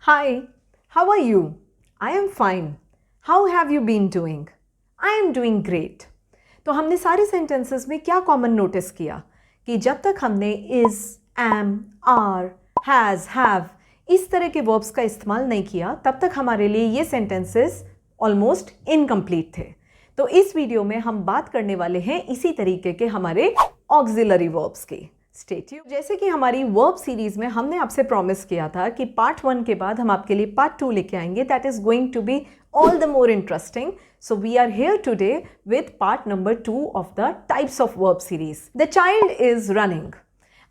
Hi, how are you? I am fine. How have you been doing? I am doing great. तो हमने सारे sentences में क्या common notice किया कि जब तक हमने is, am, are, has, have इस तरह के वर्ब्स का इस्तेमाल नहीं किया तब तक हमारे लिए ये सेंटेंसेस ऑलमोस्ट इनकम्प्लीट थे। तो इस वीडियो में हम बात करने वाले हैं इसी तरीके के हमारे ऑक्सिलरी वर्ब्स की। Stay tuned. जैसे कि हमारी वर्ब सीरीज में हमने आपसे प्रॉमिस किया था कि पार्ट 1 के बाद हम आपके लिए पार्ट 2 लेके आएंगे, that is going to be all the more interesting. So we are here today with part number 2 of the types of verb series. The child is running.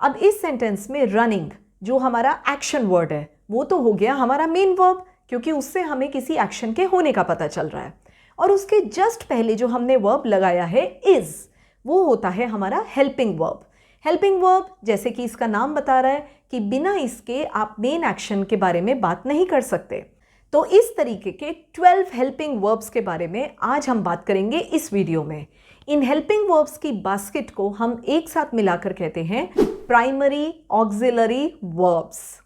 अब इस सेंटेंस में running जो हमारा एक्शन वर्ड है वो तो हो गया हमारा मेन वर्ब, क्योंकि उससे हमें किसी एक्शन के होने का पता चल रहा है। और उसके जस्ट पहले जो हमने वर्ब लगाया है is, वो होता है हमारा हेल्पिंग वर्ब। हेल्पिंग वर्ब जैसे कि इसका नाम बता रहा है कि बिना इसके आप मेन एक्शन के बारे में बात नहीं कर सकते। तो इस तरीके के 12 हेल्पिंग वर्ब्स के बारे में आज हम बात करेंगे इस वीडियो में। इन हेल्पिंग वर्ब्स की बास्केट को हम एक साथ मिलाकर कहते हैं primary auxiliary verbs.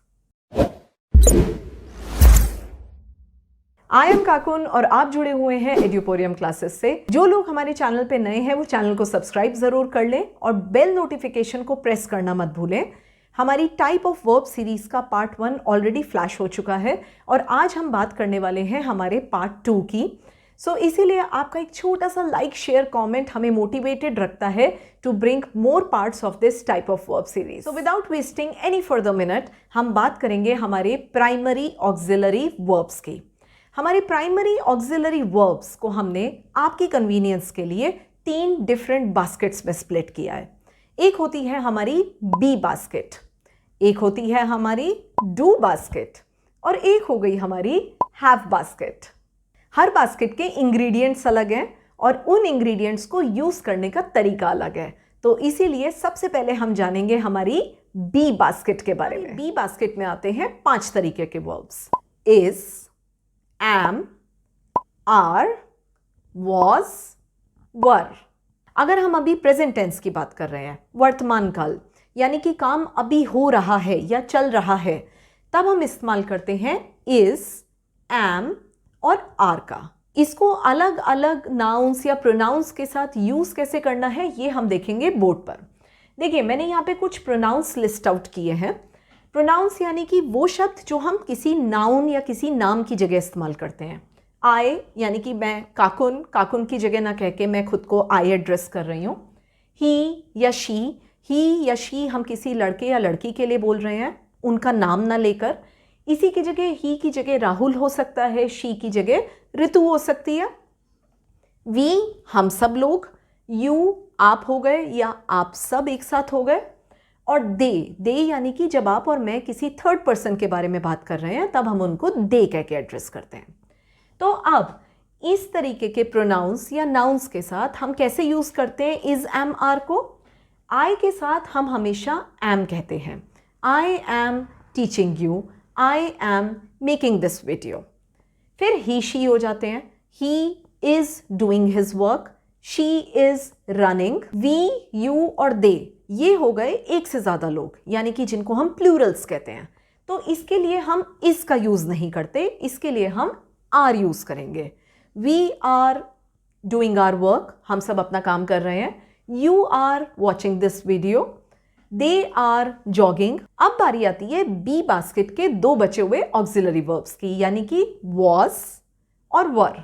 I am Kakun और आप जुड़े हुए हैं एड्यूपोरियम क्लासेस से। जो लोग हमारे चैनल पे नए हैं वो चैनल को सब्सक्राइब जरूर कर लें और बेल नोटिफिकेशन को प्रेस करना मत भूलें। हमारी टाइप ऑफ वर्ब सीरीज का पार्ट 1 ऑलरेडी फ्लैश हो चुका है और आज हम बात करने वाले हैं हमारे पार्ट 2 की। सो इसीलिए आपका एक छोटा सा लाइक शेयर कमेंट हमें मोटिवेटेड रखता है to bring more parts of this type of verb series. So without wasting any further minute हम बात करेंगे हमारे प्राइमरी ऑक्सिलरी वर्ब्स की। हमारे प्राइमरी ऑक्सिलरी वर्ब्स को हमने आपकी कन्वीनियंस के लिए 3 डिफरेंट बास्केट्स में स्प्लिट किया है। एक होती है हमारी बी बास्केट, एक होती है हमारी डू बास्केट और एक हो गई हमारी हैव बास्केट। हर बास्केट के इंग्रेडिएंट्स अलग हैं और उन इंग्रेडिएंट्स को यूज करने का तरीका अलग है। तो इसीलिए सबसे पहले हम जानेंगे हमारी बी बास्केट के बारे में। बी बास्केट में आते हैं 5 तरीके के verbs: is, am, are, was, were. अगर हम अभी प्रेजेंट टेंस की बात कर रहे हैं, वर्तमान काल यानी कि काम अभी हो रहा है या चल रहा है, तब हम इस्तेमाल करते हैं इज, एम और आर का। इसको अलग अलग नाउन्स या प्रोनाउंस के साथ यूज कैसे करना है ये हम देखेंगे बोर्ड पर। देखिए मैंने यहाँ पे कुछ प्रोनाउंस लिस्ट आउट किए हैं। प्रोनाउंस यानी कि वो शब्द जो हम किसी नाउन या किसी नाम की जगह इस्तेमाल करते हैं। आई यानी कि मैं काकुन, काकुन की जगह ना कह के मैं खुद को आई एड्रेस कर रही हूँ। ही या शी, ही या शी हम किसी लड़के या लड़की के लिए बोल रहे हैं उनका नाम ना लेकर। इसी की जगह ही की जगह राहुल हो सकता है, शी की जगह ऋतु हो सकती है। वी हम सब लोग, यू आप हो गए या आप सब एक साथ हो गए, और दे यानी कि जब आप और मैं किसी थर्ड पर्सन के बारे में बात कर रहे हैं तब हम उनको दे कह के एड्रेस करते हैं। तो अब इस तरीके के प्रोनाउंस या नाउन्स के साथ हम कैसे यूज करते हैं इज, एम, आर को। आई के साथ हम हमेशा एम कहते हैं। I am teaching you, I am making this video. फिर ही शी हो जाते हैं। He is doing his work, she is running. We, you और दे ये हो गए एक से ज्यादा लोग यानी कि जिनको हम प्लूरल्स कहते हैं। तो इसके लिए हम इस का यूज नहीं करते, इसके लिए हम आर यूज करेंगे। We are doing our work, हम सब अपना काम कर रहे हैं। You are watching this video. They are jogging. अब बारी आती है बी बास्केट के 2 बचे हुए ऑक्सिलरी वर्ब्स की यानी कि was और were।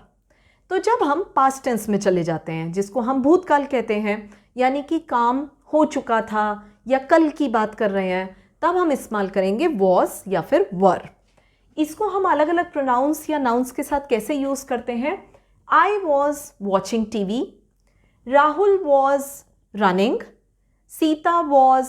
तो जब हम पास्ट टेंस में चले जाते हैं जिसको हम भूतकाल कहते हैं यानी कि काम हो चुका था या कल की बात कर रहे हैं, तब हम इस्तेमाल करेंगे was या फिर were। इसको हम अलग अलग प्रोनाउंस या नाउन्स के साथ कैसे यूज करते हैं। I was watching TV, Rahul was running, Sita was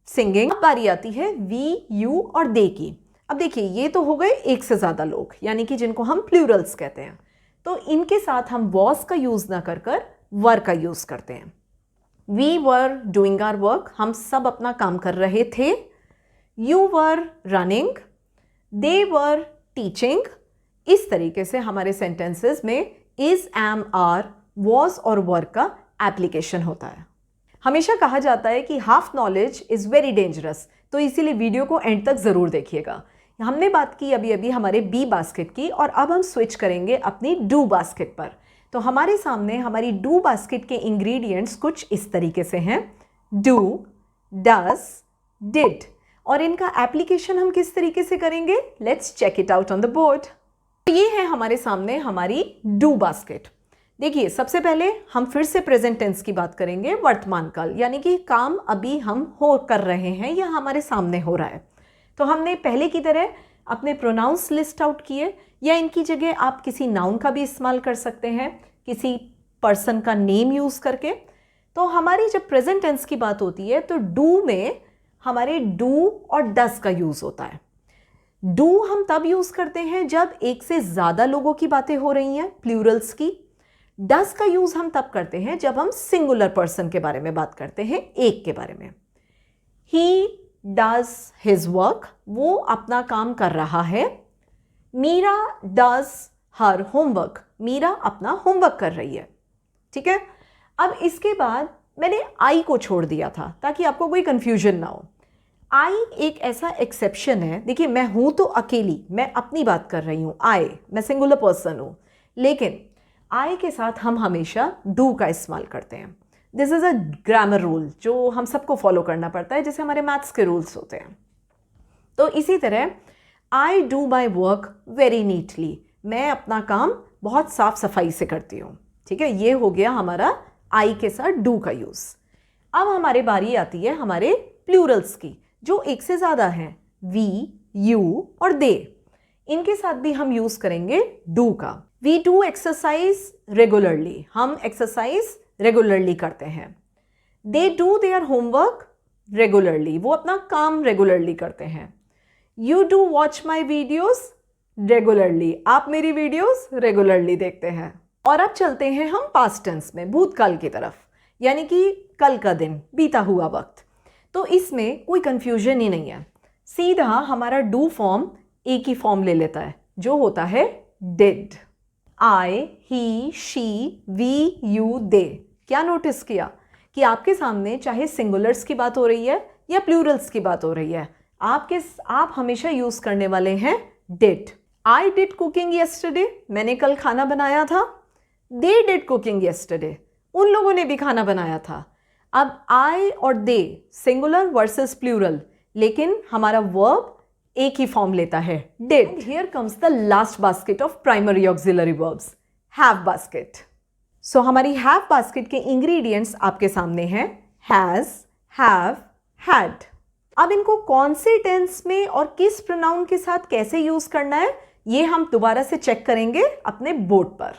singing. अब बारी आती है वी, यू और दे की। अब देखिए ये तो हो गए एक से ज्यादा लोग यानी कि जिनको हम प्लूरल्स कहते हैं। तो इनके साथ हम वॉज का यूज ना कर वर का यूज करते हैं। We were doing our work, हम सब अपना काम कर रहे थे। You were running, they were teaching. इस तरीके से हमारे सेंटेंसेस में इज, एम, आर, वॉज और वर का एप्लीकेशन होता है। हमेशा कहा जाता है कि half knowledge is very dangerous, तो इसीलिए वीडियो को एंड तक जरूर देखिएगा। हमने बात की अभी अभी हमारे बी बास्केट की, और अब हम स्विच करेंगे अपनी डू बास्केट पर। तो हमारे सामने हमारी डू बास्केट के इंग्रेडिएंट्स कुछ इस तरीके से हैं, डू, डज, डिड, और इनका एप्लीकेशन हम किस तरीके से करेंगे, let's check it out on the board. ये है हमारे सामने हमारी डू बास्केट। देखिए, सबसे पहले हम फिर से प्रेजेंट टेंस की बात करेंगे, वर्तमान काल, यानी कि काम अभी हम कर रहे हैं या हमारे सामने हो रहा है। तो हमने पहले की तरह अपने प्रोनाउंस लिस्ट आउट किए, या इनकी जगह आप किसी नाउन का भी इस्तेमाल कर सकते हैं, किसी पर्सन का नेम यूज़ करके। तो हमारी जब प्रेजेंट टेंस की बात होती है तो डू में हमारे डू और डस का यूज़ होता है। डू हम तब यूज़ करते हैं जब एक से ज़्यादा लोगों की बातें हो रही हैं, प्लूरल्स की। डस का यूज़ हम तब करते हैं जब हम सिंगुलर पर्सन के बारे में बात करते हैं, एक के बारे में। ही डज हिज वर्क, वो अपना काम कर रहा है। Meera does her homework, Meera अपना होमवर्क कर रही है। ठीक है, अब इसके बाद मैंने आई को छोड़ दिया था ताकि आपको कोई कंफ्यूजन ना हो। आई एक ऐसा एक्सेप्शन है। देखिए, मैं हूं तो अकेली, मैं अपनी बात कर रही हूं, आई, मैं सिंगुलर पर्सन हूं, लेकिन आई के साथ हम हमेशा डू का इस्तेमाल करते हैं। This is a grammar rule जो हम सबको फॉलो करना पड़ता है, जैसे हमारे मैथ्स के रूल्स होते हैं। तो इसी तरह I do my work very neatly, मैं अपना काम बहुत साफ सफाई से करती हूँ। ठीक है, ये हो गया हमारा आई के साथ डू का यूज़। अब हमारी बारी आती है हमारे प्लूरल्स की, जो एक से ज़्यादा हैं, वी, यू और दे। इनके साथ भी हम यूज़ करेंगे डू का। वी डू एक्सरसाइज रेगुलरली, हम एक्सरसाइज रेगुलरली करते हैं। They do their homework regularly, वो अपना काम रेगुलरली करते हैं। You do watch my videos regularly, आप मेरी वीडियोज़ रेगुलरली देखते हैं। और अब चलते हैं हम पास्ट टेंस में, भूतकाल की तरफ, यानी कि कल का दिन, बीता हुआ वक्त। तो इसमें कोई कंफ्यूजन ही नहीं है, सीधा हमारा डू फॉर्म एक ही फॉर्म ले लेता है, जो होता है did. I, he, she, we, you, they. क्या नोटिस किया कि आपके सामने चाहे सिंगुलर्स की बात हो रही है या प्लूरल्स की बात हो रही है, आप हमेशा यूज करने वाले हैं did. I did cooking yesterday, मैंने कल खाना बनाया था। दे डिड कुकिंग येस्टरडे, उन लोगों ने भी खाना बनाया था। अब आई और दे सिंगुलर वर्सेस प्लूरल, लेकिन हमारा वर्ब एक ही फॉर्म लेता है, did. Here comes the last basket of primary auxiliary verbs, have basket. So हमारी हैव बास्केट के इंग्रेडिएंट्स आपके सामने हैं, हैज, हैव, हैड। अब इनको कौन से टेंस में और किस प्रोनाउन के साथ कैसे यूज करना है, ये हम दोबारा से चेक करेंगे अपने बोर्ड पर।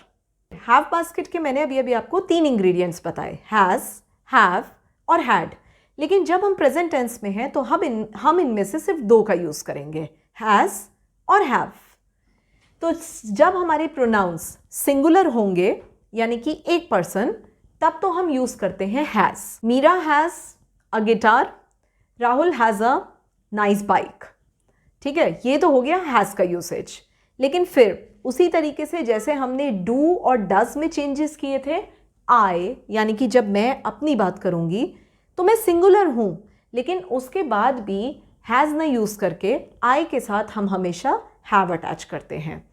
हैव बास्केट के मैंने अभी आपको 3 इंग्रेडिएंट्स बताए, हैज, हैव और हैड। लेकिन जब हम प्रेजेंट टेंस में हैं तो हम इनमें से सिर्फ 2 का यूज करेंगे, हैज और हैव। तो जब हमारे प्रोनाउंस सिंगुलर होंगे, यानी कि एक पर्सन, तब तो हम यूज करते हैं has. Meera has a guitar, Rahul has a nice bike. ठीक है, ये तो हो गया हैज का यूसेज। लेकिन फिर उसी तरीके से जैसे हमने डू और डज में चेंजेस किए थे, आई, यानी कि जब मैं अपनी बात करूंगी तो मैं सिंगुलर हूं, लेकिन उसके बाद भी हैज ना यूज करके आई के साथ हम हमेशा हैव अटैच करते हैं।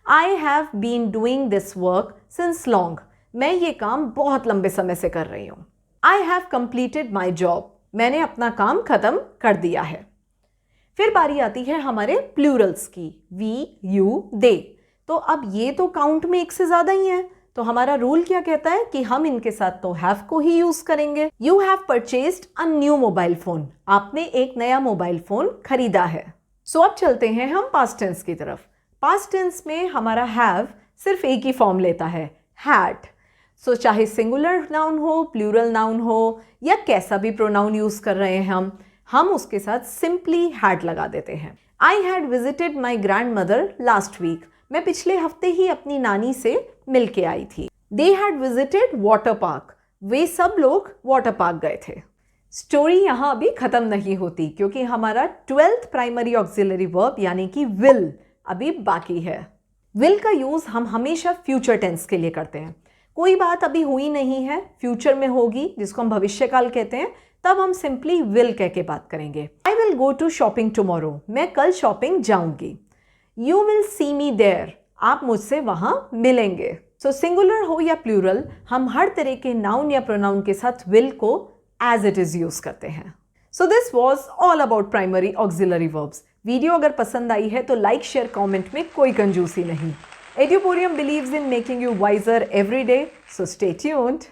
I have been doing this work since long, मैं ये काम बहुत लंबे समय से कर रही हूँ। I have completed my job, मैंने अपना काम खत्म कर दिया है। फिर बारी आती है हमारे प्लूरल्स की, वी, यू, दे। तो अब ये तो काउंट में एक से ज्यादा ही है, तो हमारा रूल क्या कहता है कि हम इनके साथ तो हैव को ही यूज करेंगे। You have purchased a new mobile phone, आपने एक नया मोबाइल फोन खरीदा है। सो अब चलते हैं हम पास्ट टेंस की तरफ। पास्ट टेंस में हमारा हैव सिर्फ एक ही फॉर्म लेता है, हैड। सो चाहे सिंगुलर नाउन हो, प्लूरल नाउन हो, या कैसा भी प्रोनाउन यूज कर रहे हैं हम उसके साथ सिंपली हैड लगा देते हैं। I had visited my grandmother last week, मैं पिछले हफ्ते ही अपनी नानी से मिल के आई थी। They had visited water park, वे सब लोग वाटर पार्क गए थे। स्टोरी यहाँ अभी खत्म नहीं होती, क्योंकि हमारा 12th प्राइमरी ऑक्सिलरी वर्ब यानी कि विल अभी बाकी है। विल का यूज हम हमेशा फ्यूचर टेंस के लिए करते हैं। कोई बात अभी हुई नहीं है, फ्यूचर में होगी, जिसको हम भविष्यकाल कहते हैं, तब हम सिंपली विल कह के बात करेंगे। I will go to shopping tomorrow, मैं कल शॉपिंग जाऊंगी। You will see me there, आप मुझसे वहां मिलेंगे। सो सिंगुलर हो या प्लूरल, हम हर तरह के नाउन या प्रोनाउन के साथ विल को एज इट इज यूज करते हैं। So this was all about primary auxiliary verbs. Video अगर पसंद आई है तो लाइक शेयर कमेंट में कोई कंजूसी नहीं। Eduporium believes in making you wiser every day, so stay tuned.